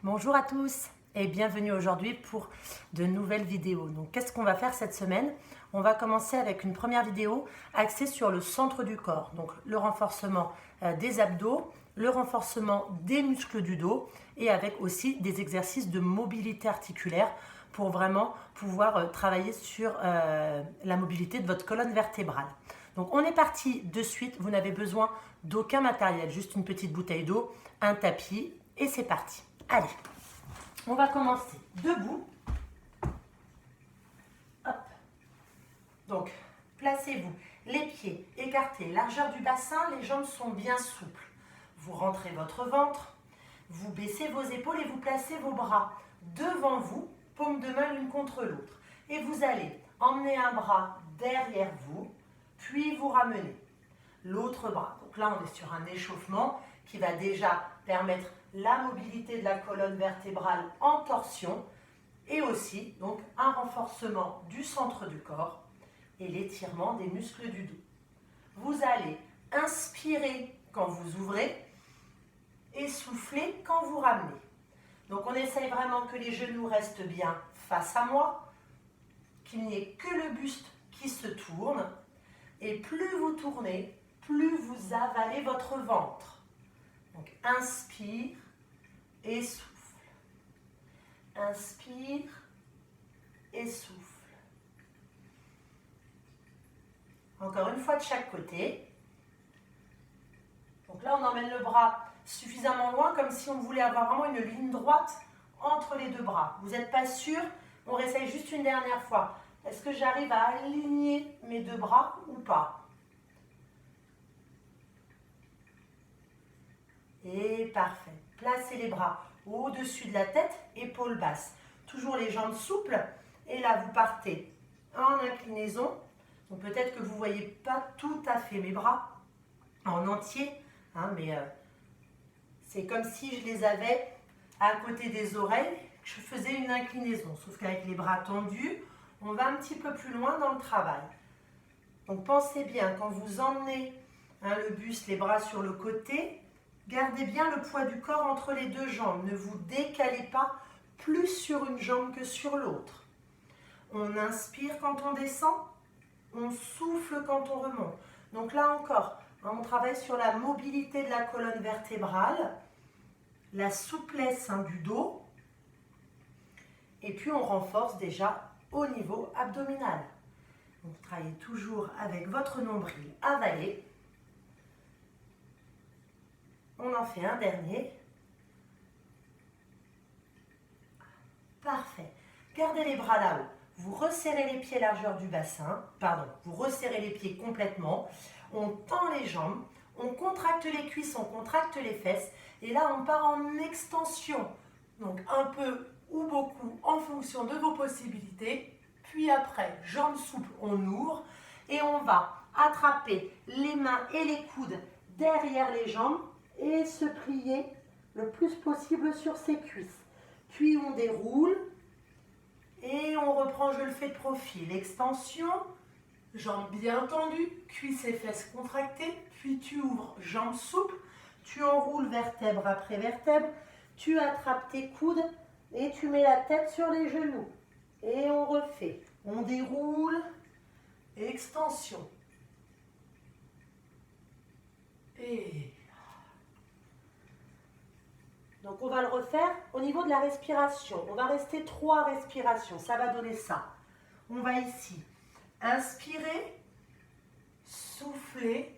Bonjour à tous et bienvenue aujourd'hui pour de nouvelles vidéos. Donc qu'est-ce qu'on va faire cette semaine? On va commencer avec une première vidéo axée sur le centre du corps. Donc le renforcement des abdos, le renforcement des muscles du dos et avec aussi des exercices de mobilité articulaire pour vraiment pouvoir travailler sur la mobilité de votre colonne vertébrale. Donc on est parti de suite, vous n'avez besoin d'aucun matériel, juste une petite bouteille d'eau, un tapis et c'est parti. Allez, on va commencer debout. Hop. Donc, placez-vous, les pieds écartés, largeur du bassin, les jambes sont bien souples. Vous rentrez votre ventre, vous baissez vos épaules et vous placez vos bras devant vous, paumes de main l'une contre l'autre. Et vous allez emmener un bras derrière vous, puis vous ramener l'autre bras. Donc là, on est sur un échauffement qui va déjà permettre la mobilité de la colonne vertébrale en torsion et aussi donc un renforcement du centre du corps et l'étirement des muscles du dos. Vous allez inspirer quand vous ouvrez et souffler quand vous ramenez. Donc on essaye vraiment que les genoux restent bien face à moi, qu'il n'y ait que le buste qui se tourne et plus vous tournez, plus vous avalez votre ventre. Donc, inspire et souffle. Inspire et souffle. Encore une fois de chaque côté. Donc là, on emmène le bras suffisamment loin, comme si on voulait avoir vraiment une ligne droite entre les deux bras. Vous n'êtes pas sûr? On réessaye juste une dernière fois. Est-ce que j'arrive à aligner mes deux bras ou pas? Et parfait. Placez les bras au-dessus de la tête, épaules basses. Toujours les jambes souples. Et là, vous partez en inclinaison. Donc peut-être que vous ne voyez pas tout à fait mes bras en entier. Mais c'est comme si je les avais à côté des oreilles, que je faisais une inclinaison. Sauf qu'avec les bras tendus, on va un petit peu plus loin dans le travail. Donc pensez bien, quand vous emmenez le buste, les bras sur le côté, gardez bien le poids du corps entre les deux jambes. Ne vous décalez pas plus sur une jambe que sur l'autre. On inspire quand on descend, on souffle quand on remonte. Donc là encore, on travaille sur la mobilité de la colonne vertébrale, la souplesse du dos, et puis on renforce déjà au niveau abdominal. Donc travaillez toujours avec votre nombril avalé. On en fait un dernier. Parfait. Gardez les bras là-haut. Vous resserrez les pieds largeur du bassin. Pardon, vous resserrez les pieds complètement. On tend les jambes. On contracte les cuisses, on contracte les fesses. Et là, on part en extension. Donc un peu ou beaucoup en fonction de vos possibilités. Puis après, jambes souples, on ouvre. Et on va attraper les mains et les coudes derrière les jambes et se plier le plus possible sur ses cuisses. Puis on déroule et on reprend, je le fais de profil. Extension, jambes bien tendues, cuisses et fesses contractées. Puis tu ouvres, jambes souples, tu enroules vertèbre après vertèbre, tu attrapes tes coudes et tu mets la tête sur les genoux. Et on refait. On déroule, extension. Et donc on va le refaire au niveau de la respiration. On va rester 3 respirations, ça va donner ça. On va ici inspirer, souffler,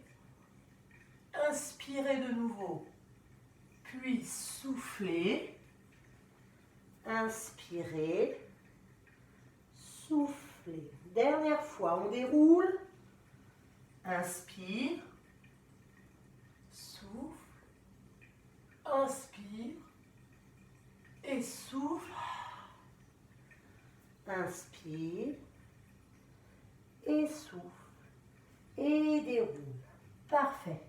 inspirer de nouveau, puis souffler, inspirer, souffler. Dernière fois, on déroule, inspire, souffle, inspire et souffle, inspire et souffle et déroule. Parfait.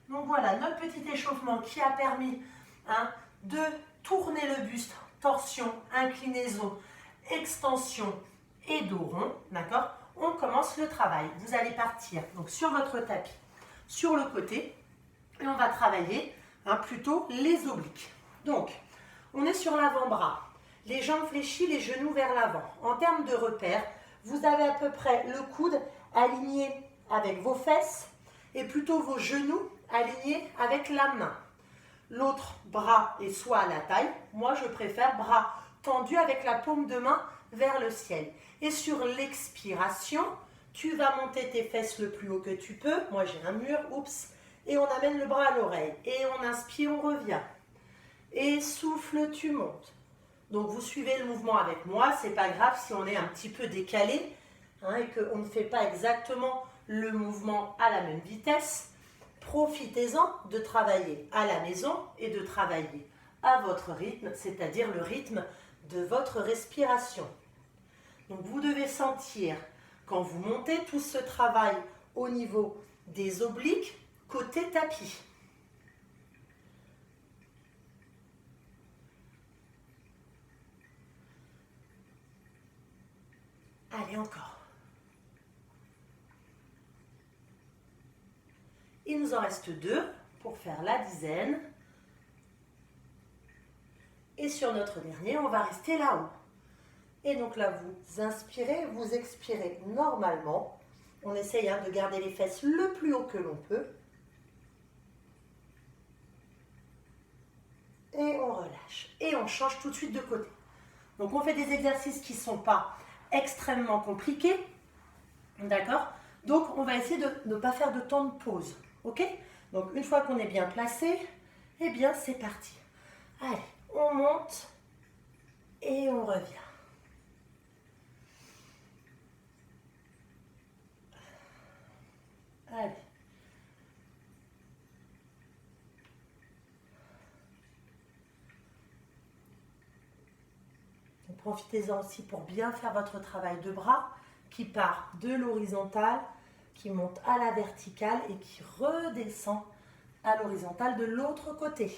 Donc voilà notre petit échauffement qui a permis de tourner le buste, torsion, inclinaison, extension et dos rond. D'accord? On commence le travail. Vous allez partir donc sur votre tapis, sur le côté et on va travailler plutôt les obliques. Donc, On est sur l'avant-bras. Les jambes fléchies, les genoux vers l'avant. En termes de repères, vous avez à peu près le coude aligné avec vos fesses et plutôt vos genoux alignés avec la main. L'autre bras est soit à la taille, moi je préfère bras tendus avec la paume de main vers le ciel. Et sur l'expiration, tu vas monter tes fesses le plus haut que tu peux. Moi j'ai un mur, oups. Et on amène le bras à l'oreille. Et on inspire, on revient. Et souffle, tu montes. Donc vous suivez le mouvement avec moi, c'est pas grave si on est un petit peu décalé et qu'on ne fait pas exactement le mouvement à la même vitesse. Profitez-en de travailler à la maison et de travailler à votre rythme, c'est-à-dire le rythme de votre respiration. Donc vous devez sentir quand vous montez tout ce travail au niveau des obliques côté tapis. Allez, encore. Il nous en reste 2 pour faire la dizaine. Et sur notre dernier, on va rester là-haut. Et donc là, vous inspirez, vous expirez normalement. On essaye de garder les fesses le plus haut que l'on peut. Et on relâche. Et on change tout de suite de côté. Donc on fait des exercices qui ne sont pas extrêmement compliqués. D'accord? Donc on va essayer de ne pas faire de temps de pause. Ok? Donc une fois qu'on est bien placé, eh bien c'est parti. Allez, on monte et on revient. Allez. Profitez-en aussi pour bien faire votre travail de bras qui part de l'horizontale, qui monte à la verticale et qui redescend à l'horizontale de l'autre côté.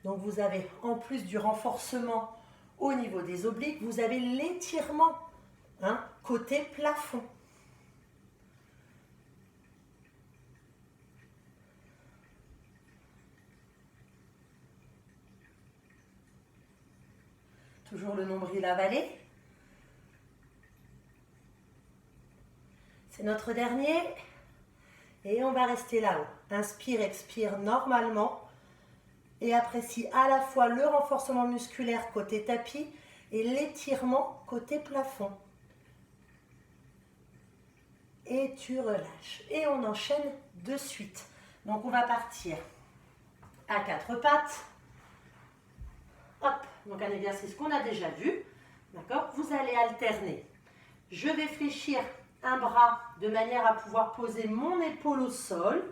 Donc vous avez, en plus du renforcement au niveau des obliques, vous avez l'étirement côté plafond. Toujours le nombril avalé. C'est notre dernier. Et on va rester là-haut. Inspire, expire normalement. Et apprécie à la fois le renforcement musculaire côté tapis et l'étirement côté plafond. Et tu relâches. Et on enchaîne de suite. Donc on va partir à 4 pattes. Hop, donc un exercice qu'on a déjà vu. D'accord? Vous allez alterner. Je vais fléchir un bras de manière à pouvoir poser mon épaule au sol.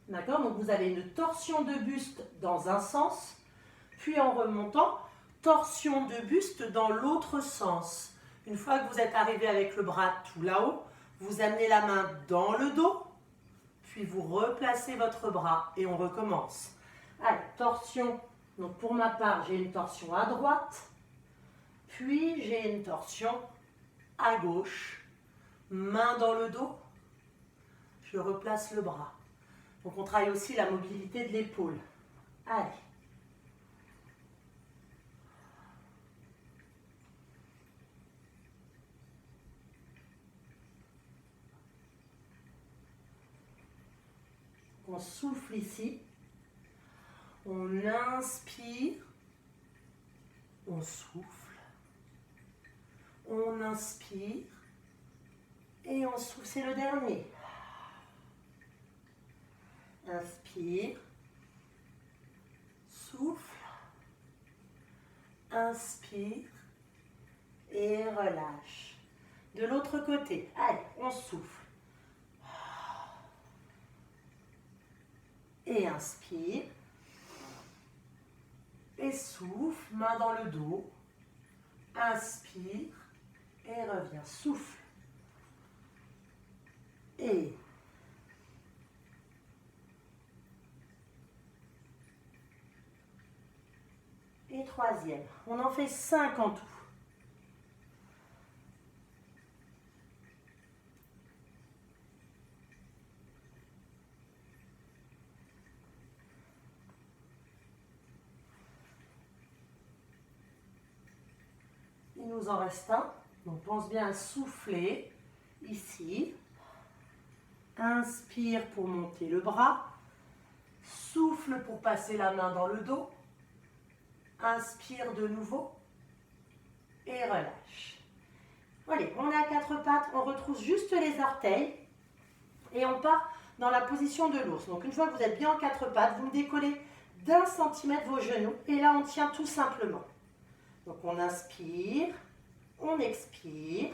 D'accord? Donc vous avez une torsion de buste dans un sens, puis en remontant, torsion de buste dans l'autre sens. Une fois que vous êtes arrivé avec le bras tout là-haut, vous amenez la main dans le dos, puis vous replacez votre bras et on recommence. Allez, torsion. Donc pour ma part, j'ai une torsion à droite, puis j'ai une torsion à gauche. Main dans le dos, je replace le bras. Donc on travaille aussi la mobilité de l'épaule. Allez. On souffle ici. On inspire. On souffle. On inspire. Et on souffle. C'est le dernier. Inspire. Souffle. Inspire. Et relâche. De l'autre côté. Allez, on souffle. Et inspire. Et souffle, main dans le dos. Inspire. Et reviens. Souffle. Et troisième. On en fait 5 en tout. nous en reste un. Donc pense bien à souffler ici. Inspire pour monter le bras. Souffle pour passer la main dans le dos. Inspire de nouveau. Et relâche. Allez, on est à quatre pattes, on retrousse juste les orteils. Et on part dans la position de l'ours. Donc une fois que vous êtes bien en quatre pattes, vous me décollez d'1 centimètre vos genoux. Et là, on tient tout simplement. Donc on inspire, on expire.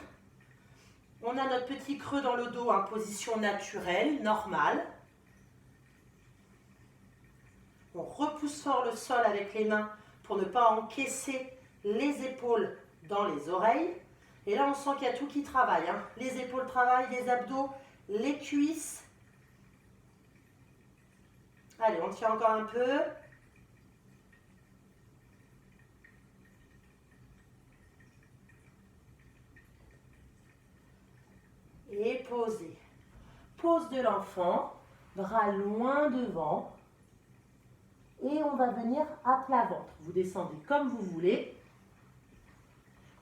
On a notre petit creux dans le dos en position naturelle, normale. On repousse fort le sol avec les mains pour ne pas encaisser les épaules dans les oreilles. Et là, on sent qu'il y a tout qui travaille. Hein. Les épaules travaillent, les abdos, les cuisses. Allez, on tient encore un peu. Et posez. Pose de l'enfant, bras loin devant. Et on va venir à plat ventre. Vous descendez comme vous voulez.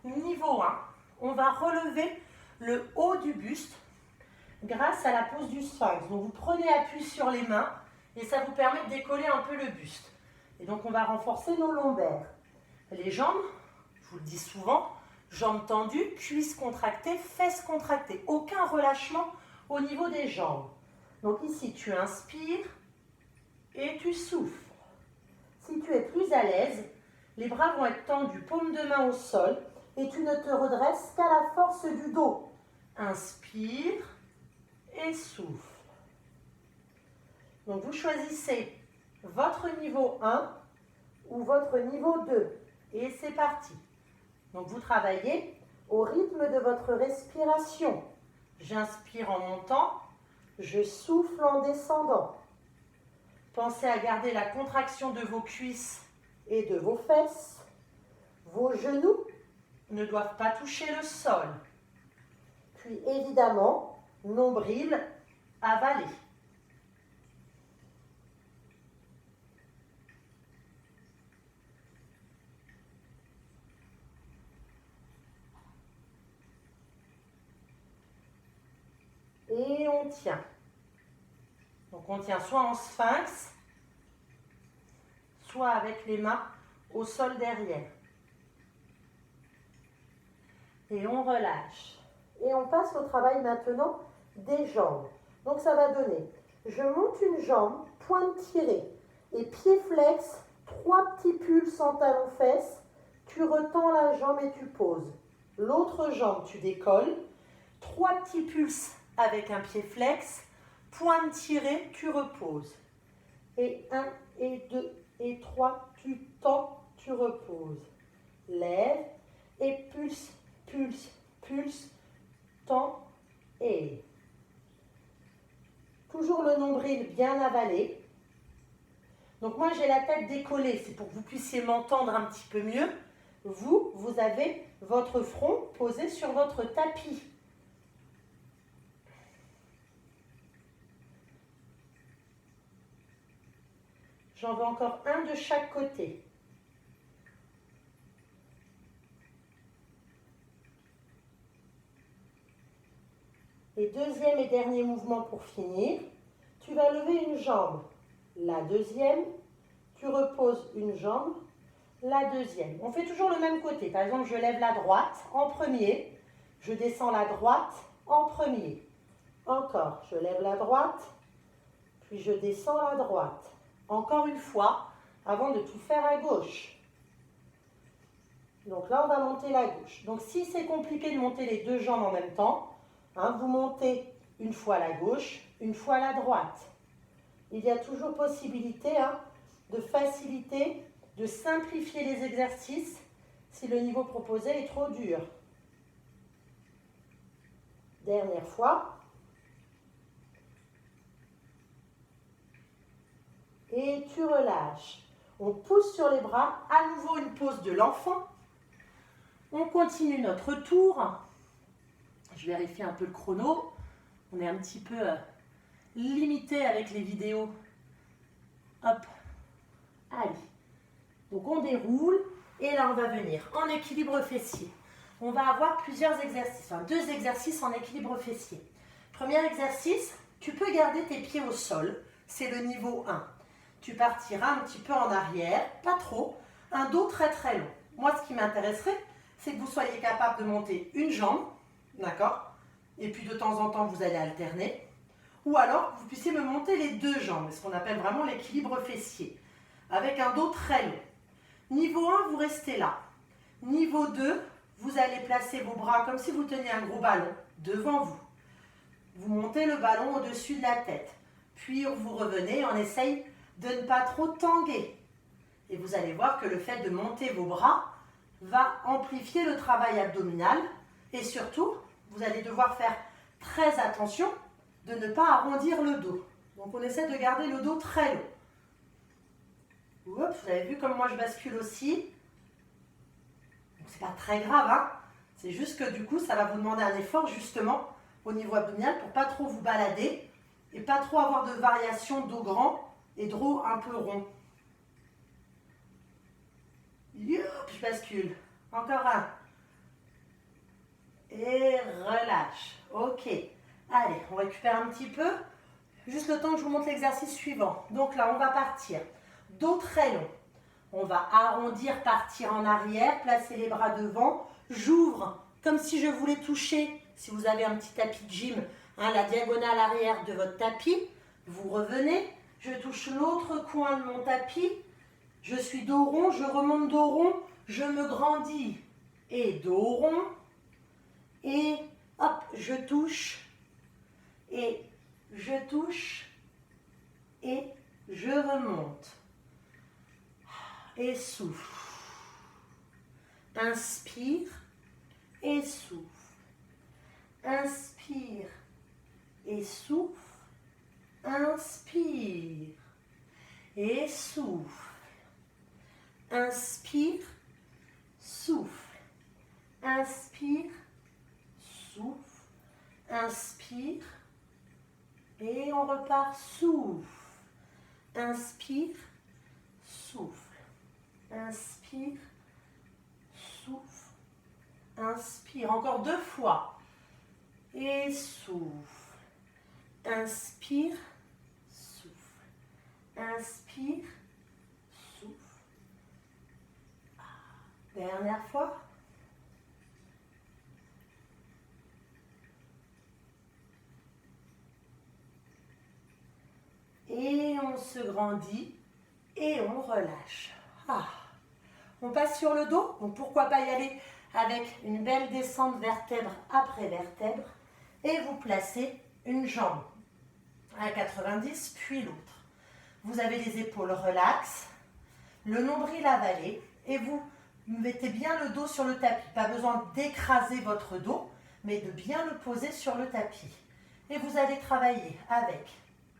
Niveau 1, on va relever le haut du buste grâce à la pose du sphinx. Donc vous prenez appui sur les mains et ça vous permet de décoller un peu le buste. Et donc on va renforcer nos lombaires. Les jambes, je vous le dis souvent, jambes tendues, cuisses contractées, fesses contractées. Aucun relâchement au niveau des jambes. Donc ici tu inspires et tu souffles. Si tu es plus à l'aise, les bras vont être tendus, paume de main au sol et tu ne te redresses qu'à la force du dos. Inspire et souffle. Donc vous choisissez votre niveau 1 ou votre niveau 2 et c'est parti. Donc vous travaillez au rythme de votre respiration. J'inspire en montant, je souffle en descendant. Pensez à garder la contraction de vos cuisses et de vos fesses. Vos genoux ne doivent pas toucher le sol. Puis évidemment, nombril avalé. Et on tient. Donc on tient soit en sphinx, soit avec les mains au sol derrière. Et on relâche. Et on passe au travail maintenant des jambes. Donc ça va donner, je monte une jambe, pointe tirée et pied flex, 3 petits pulses en talons-fesses, tu retends la jambe et tu poses. L'autre jambe, tu décolles, 3 petits pulses avec un pied flex, pointe tirée, tu reposes. Et 1, et 2, et 3, tu tends, tu reposes. Lève et pulse, pulse, pulse, tends et... Toujours le nombril bien avalé. Donc moi j'ai la tête décollée, c'est pour que vous puissiez m'entendre un petit peu mieux. Vous, vous avez votre front posé sur votre tapis. J'en veux encore un de chaque côté. Et deuxième et dernier mouvement pour finir. Tu vas lever une jambe, la deuxième, tu reposes une jambe, la deuxième. On fait toujours le même côté. Par exemple, je lève la droite en premier, je descends la droite en premier. Encore, je lève la droite, puis je descends la droite. Encore une fois, avant de tout faire à gauche. Donc là, on va monter la gauche. Donc si c'est compliqué de monter les deux jambes en même temps, hein, vous montez une fois la gauche, une fois la droite. Il y a toujours possibilité de faciliter, de simplifier les exercices si le niveau proposé est trop dur. Dernière fois. Et tu relâches. On pousse sur les bras, à nouveau une pause de l'enfant. On continue notre tour. Je vérifie un peu le chrono. On est un petit peu limité avec les vidéos. Hop. Allez. Donc on déroule et là on va venir en équilibre fessier. on va avoir plusieurs exercices, enfin 2 exercices en équilibre fessier. Premier exercice, tu peux garder tes pieds au sol, c'est le niveau 1. Tu partiras un petit peu en arrière, pas trop, un dos très très long. Moi, ce qui m'intéresserait, c'est que vous soyez capable de monter une jambe, d'accord? Et puis de temps en temps, vous allez alterner. Ou alors, vous puissiez me monter les 2 jambes, ce qu'on appelle vraiment l'équilibre fessier, avec un dos très long. Niveau 1, vous restez là. Niveau 2, vous allez placer vos bras comme si vous teniez un gros ballon devant vous. Vous montez le ballon au-dessus de la tête. Puis vous revenez, on essaye de ne pas trop tanguer. Et vous allez voir que le fait de monter vos bras va amplifier le travail abdominal. Et surtout, vous allez devoir faire très attention de ne pas arrondir le dos. Donc on essaie de garder le dos très long. Oups, vous avez vu comme moi je bascule aussi. C'est pas très grave, hein. C'est juste que du coup, ça va vous demander un effort justement au niveau abdominal pour pas trop vous balader et pas trop avoir de variation dos grand et dos un peu rond. Youp, je bascule. Encore un. Et relâche. Ok. Allez, on récupère un petit peu. Juste le temps que je vous montre l'exercice suivant. Donc là, on va partir. Dos très long. On va arrondir, partir en arrière, placer les bras devant. J'ouvre comme si je voulais toucher, si vous avez un petit tapis de gym, hein, la diagonale arrière de votre tapis. Vous revenez. Je touche l'autre coin de mon tapis. Je suis dos rond, je remonte dos rond. Je me grandis. Et dos rond. Et hop, je touche. Et je touche. Et je remonte. Et souffle. Inspire et souffle. Inspire et souffle. Inspire et souffle. Inspire, souffle. Inspire, souffle. Inspire et on repart. Souffle. Inspire, souffle. Inspire, souffle, inspire. Encore 2 fois. Et souffle. Inspire, souffle. Inspire, souffle. Dernière fois. Et on se grandit et on relâche. On passe sur le dos, donc pourquoi pas y aller avec une belle descente vertèbre après vertèbre et vous placez une jambe à 90 puis l'autre. Vous avez les épaules relaxes, le nombril avalé et vous mettez bien le dos sur le tapis. Pas besoin d'écraser votre dos, mais de bien le poser sur le tapis. Et vous allez travailler avec,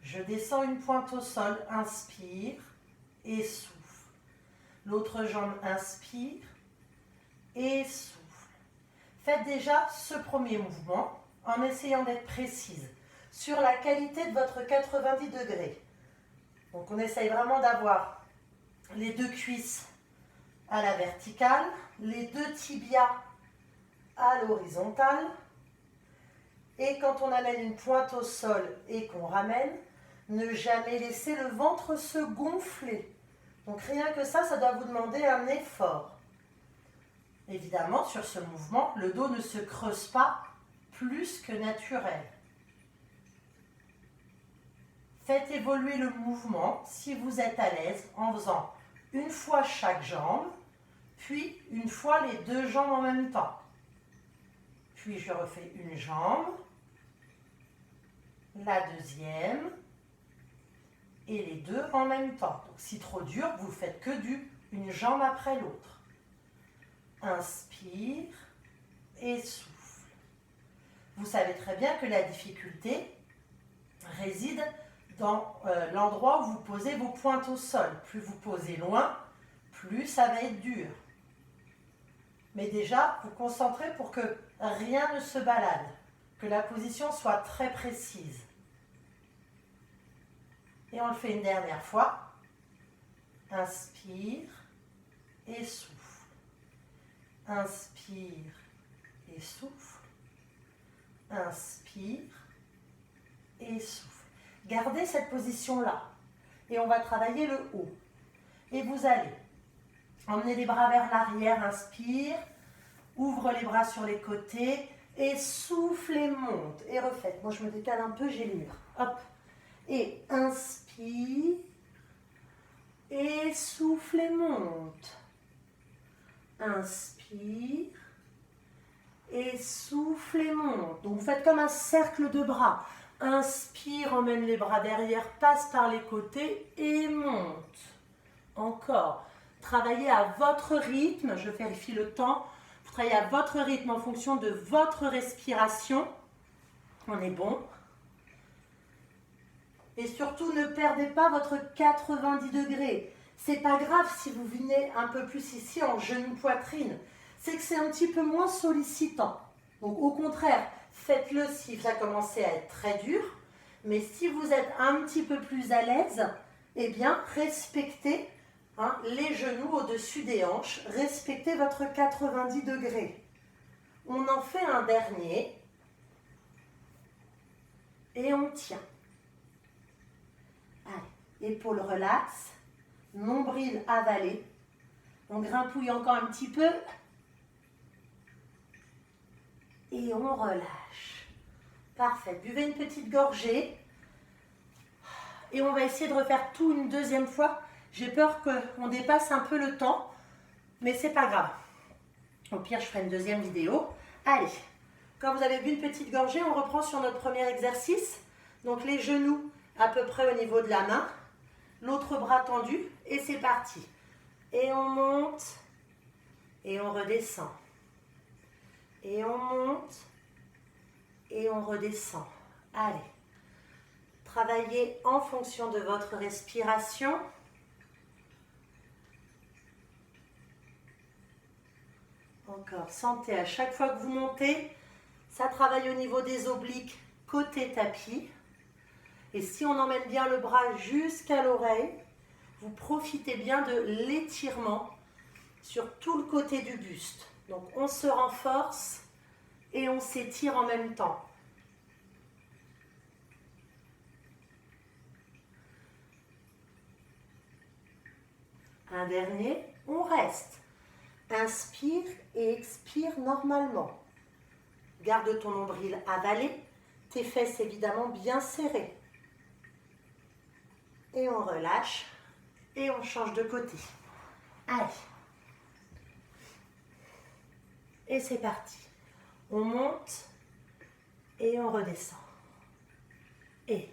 je descends une pointe au sol, inspire et souffle. L'autre jambe inspire et souffle. Faites déjà ce premier mouvement en essayant d'être précise sur la qualité de votre 90 degrés. Donc on essaye vraiment d'avoir les 2 cuisses à la verticale, les 2 tibias à l'horizontale. Et quand on amène une pointe au sol et qu'on ramène, ne jamais laisser le ventre se gonfler. Donc rien que ça doit vous demander un effort. Évidemment, sur ce mouvement, le dos ne se creuse pas plus que naturel. Faites évoluer le mouvement si vous êtes à l'aise en faisant une fois chaque jambe, puis une fois les 2 jambes en même temps. Puis je refais une jambe, la deuxième, et les 2 en même temps. Donc, si trop dur, vous faites que une jambe après l'autre. Inspire et souffle. Vous savez très bien que la difficulté réside dans l'endroit où vous posez vos pointes au sol. Plus vous posez loin, plus ça va être dur. Mais déjà, vous concentrez pour que rien ne se balade, que la position soit très précise. Et on le fait une dernière fois. Inspire et souffle. Inspire et souffle. Inspire et souffle. Gardez cette position-là. Et on va travailler le haut. Et vous allez emmener les bras vers l'arrière, inspire. Ouvre les bras sur les côtés et souffle et monte. Et refaites. Moi, je me décale un peu, j'ai le mur. Hop. Et inspire. Et souffle et monte. Inspire. Et souffle et monte. Donc, vous faites comme un cercle de bras. Inspire, emmène les bras derrière, passe par les côtés et monte. Encore. Travaillez à votre rythme. Je vérifie le temps. Vous travaillez à votre rythme en fonction de votre respiration. On est bon. Et surtout, ne perdez pas votre 90 degrés. C'est pas grave si vous venez un peu plus ici en genou-poitrine. C'est que c'est un petit peu moins sollicitant. Donc au contraire, faites-le si ça commence à être très dur. Mais si vous êtes un petit peu plus à l'aise, eh bien, respectez les genoux au-dessus des hanches. Respectez votre 90 degrés. On en fait un dernier. Et on tient. Allez, épaules relax. Nombril avalé. On grimpouille encore un petit peu. Et on relâche. Parfait. Buvez une petite gorgée. Et on va essayer de refaire tout une deuxième fois. J'ai peur qu'on dépasse un peu le temps. Mais c'est pas grave. Au pire, je ferai une deuxième vidéo. Allez. Quand vous avez bu une petite gorgée, on reprend sur notre premier exercice. Donc les genoux à peu près au niveau de la main. L'autre bras tendu. Et c'est parti. Et on monte. Et on redescend. Et on monte. Et on redescend. Allez. Travaillez en fonction de votre respiration. Encore. Sentez à chaque fois que vous montez, ça travaille au niveau des obliques côté tapis. Et si on emmène bien le bras jusqu'à l'oreille, vous profitez bien de l'étirement sur tout le côté du buste. Donc on se renforce et on s'étire en même temps. Un dernier, on reste. Inspire et expire normalement. Garde ton nombril avalé, tes fesses évidemment bien serrées. Et on relâche et on change de côté. Allez. Et c'est parti. On monte et on redescend. Et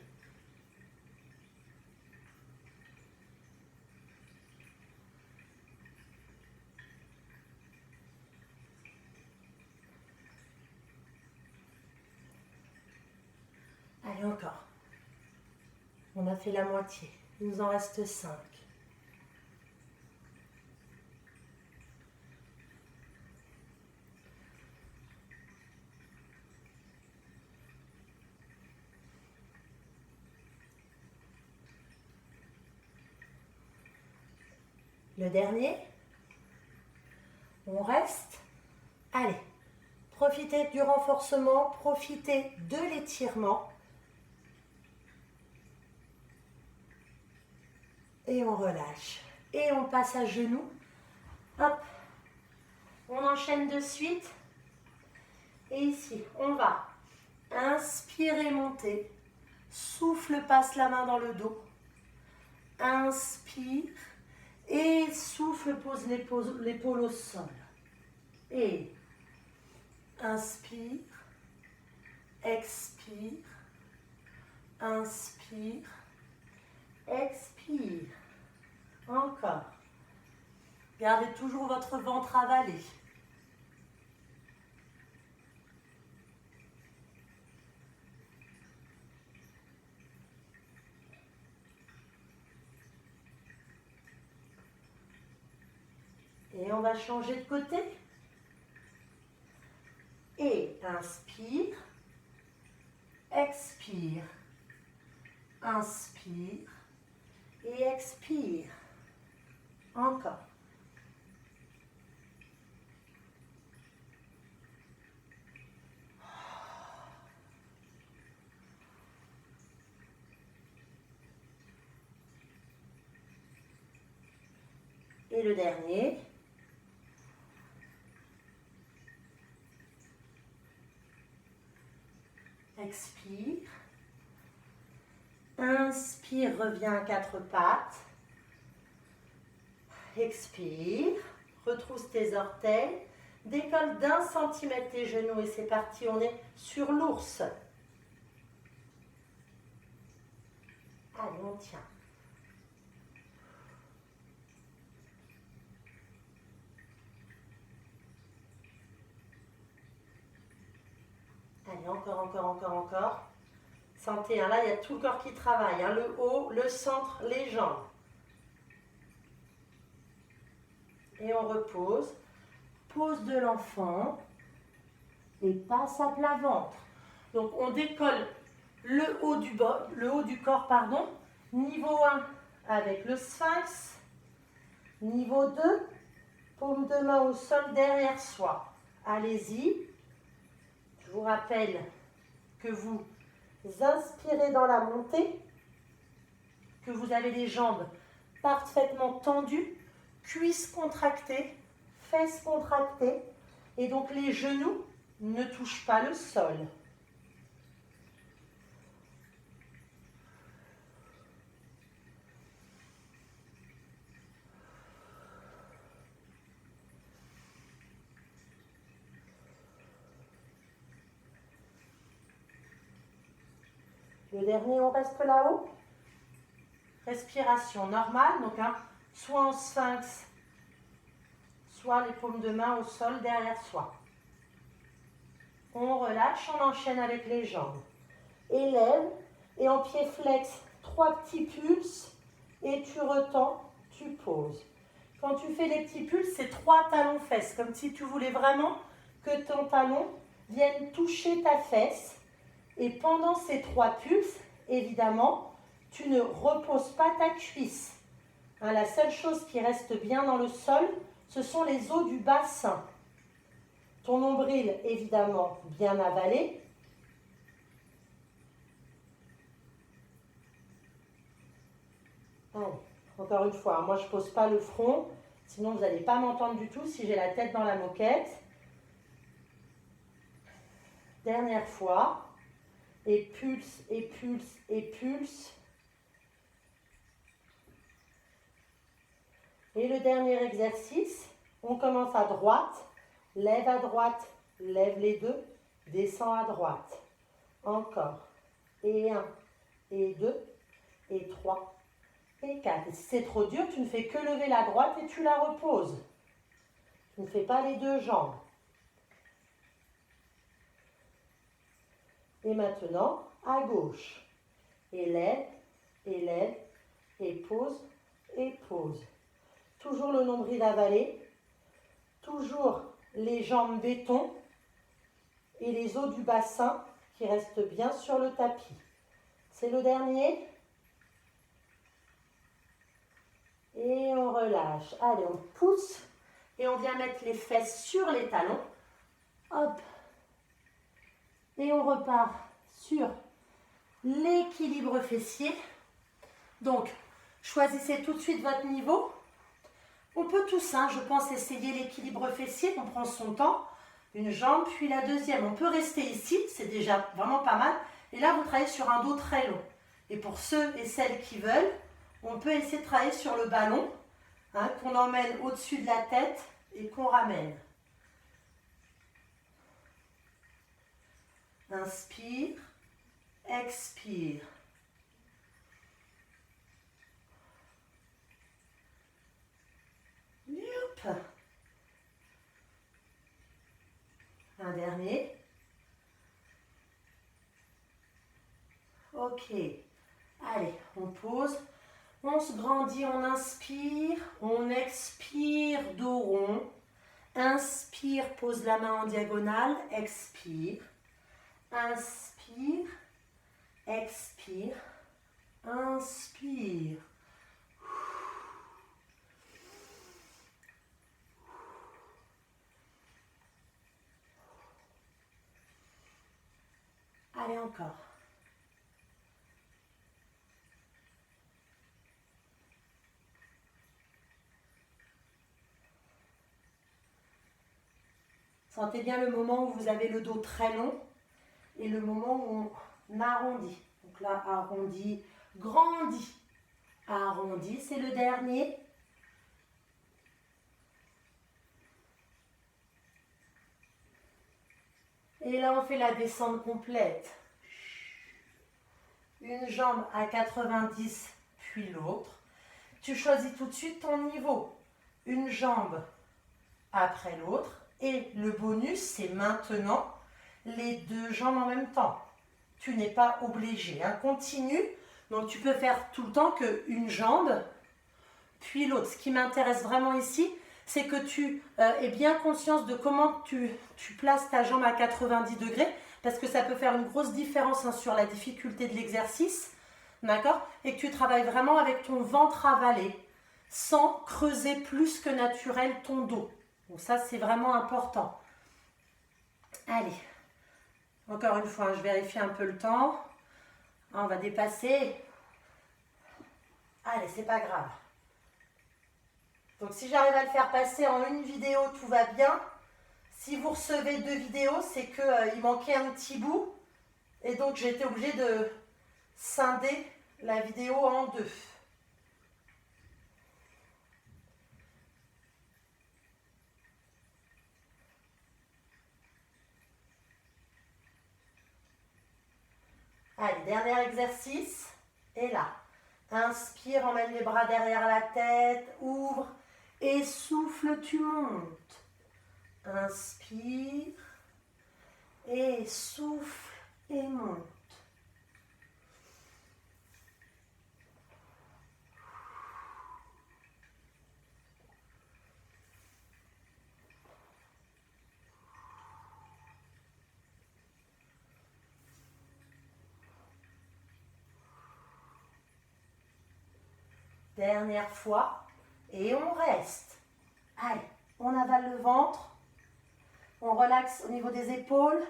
allez, encore. On a fait la moitié. Il nous en reste 5. Le dernier. On reste. Allez. Profitez du renforcement. Profitez de l'étirement. Et on relâche. Et on passe à genoux. Hop. On enchaîne de suite. Et ici, on va inspirer, monter. Souffle, passe la main dans le dos. Inspire. Et souffle, pose l'épaule au sol. Et inspire. Expire. Inspire. Expire. Encore. Gardez toujours votre ventre avalé. Et on va changer de côté. Et inspire. Expire. Inspire. Et expire. Encore. le dernier. Expire. Inspire, reviens à quatre pattes. Expire. Retrousse tes orteils. Décolle d'1 centimètre tes genoux et c'est parti, on est sur l'ours. Allez, on tient. Allez, encore. Sentez, hein, là, il y a tout le corps qui travaille. Hein, le haut, le centre, les jambes. Et on repose. Pose de l'enfant. Et passe à plat ventre. Donc, on décolle le haut du corps, pardon. Niveau 1 avec le sphinx. Niveau 2, paume de main au sol derrière soi. Allez-y. Je vous rappelle que vous inspirez dans la montée, que vous avez les jambes parfaitement tendues, cuisses contractées, fesses contractées, et donc les genoux ne touchent pas le sol. Le dernier, on reste là-haut. Respiration normale, donc soit en sphinx, soit les paumes de main au sol derrière soi. On relâche, on enchaîne avec les jambes. Élève et en pied flex, 3 petits pulses et tu retends, tu poses. Quand tu fais les petits pulses, c'est 3 talons fesses, comme si tu voulais vraiment que ton talon vienne toucher ta fesse. Et pendant ces 3 pulses, évidemment, tu ne reposes pas ta cuisse. Hein, la seule chose qui reste bien dans le sol, ce sont les os du bassin. Ton nombril, évidemment, bien avalé. Allez, encore une fois, moi je ne pose pas le front, sinon vous n'allez pas m'entendre du tout si j'ai la tête dans la moquette. Dernière fois. Et pulse, et pulse, et pulse. Et le dernier exercice, on commence à droite, lève les deux, descend à droite. Encore. Et 1, et 2, et 3, et 4. Et si c'est trop dur, tu ne fais que lever la droite et tu la reposes. Tu ne fais pas les deux jambes. Et maintenant, à gauche. Élève, et pose, et pose. Toujours le nombril avalé, toujours les jambes béton et les os du bassin qui restent bien sur le tapis. C'est le dernier. Et on relâche. Allez, on pousse et on vient mettre les fesses sur les talons. Hop. Et on repart sur l'équilibre fessier. Donc, choisissez tout de suite votre niveau. On peut tous, je pense, essayer l'équilibre fessier. On prend son temps. Une jambe, puis la deuxième. On peut rester ici, c'est déjà vraiment pas mal. Et là, vous travaillez sur un dos très long. Et pour ceux et celles qui veulent, on peut essayer de travailler sur le ballon, qu'on emmène au-dessus de la tête et qu'on ramène. Inspire, expire. Youp. Un dernier. Ok. Allez, on pose. On se grandit, on inspire. On expire, dos rond. Inspire, pose la main en diagonale. Expire. Inspire. Expire. Inspire. Allez, encore. Sentez bien le moment où vous avez le dos très long et le moment où on arrondit. Donc là, arrondi, grandi, arrondi, c'est le dernier. Et là, on fait la descente complète. Une jambe à 90, puis l'autre. Tu choisis tout de suite ton niveau. Une jambe après l'autre. Et le bonus, c'est maintenant les deux jambes en même temps. Tu n'es pas obligé. Hein. Continue. Donc, tu peux faire tout le temps qu'une jambe, puis l'autre. Ce qui m'intéresse vraiment ici, c'est que tu aies bien conscience de comment tu places ta jambe à 90 degrés, parce que ça peut faire une grosse différence hein, sur la difficulté de l'exercice, d'accord? Et que tu travailles vraiment avec ton ventre avalé, sans creuser plus que naturel ton dos. Donc ça, c'est vraiment important. Allez, encore une fois, je vérifie un peu le temps. On va dépasser. Allez, c'est pas grave. Donc si j'arrive à le faire passer en une vidéo, tout va bien. Si vous recevez 2 vidéos, c'est qu'il manquait un petit bout. Et donc j'ai été obligée de scinder la vidéo en 2. Allez, dernier exercice. Et là, inspire, emmène les bras derrière la tête, ouvre et souffle, tu montes. Inspire et souffle et monte. Dernière fois et on reste. Allez, on avale le ventre. On relaxe au niveau des épaules.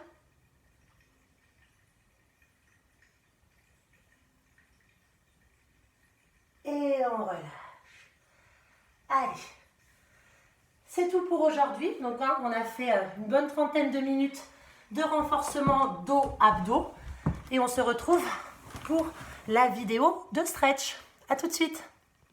Et on relâche. Allez. C'est tout pour aujourd'hui. Donc, hein, on a fait une bonne trentaine de minutes de renforcement dos-abdos. Et on se retrouve pour la vidéo de stretch. À tout de suite.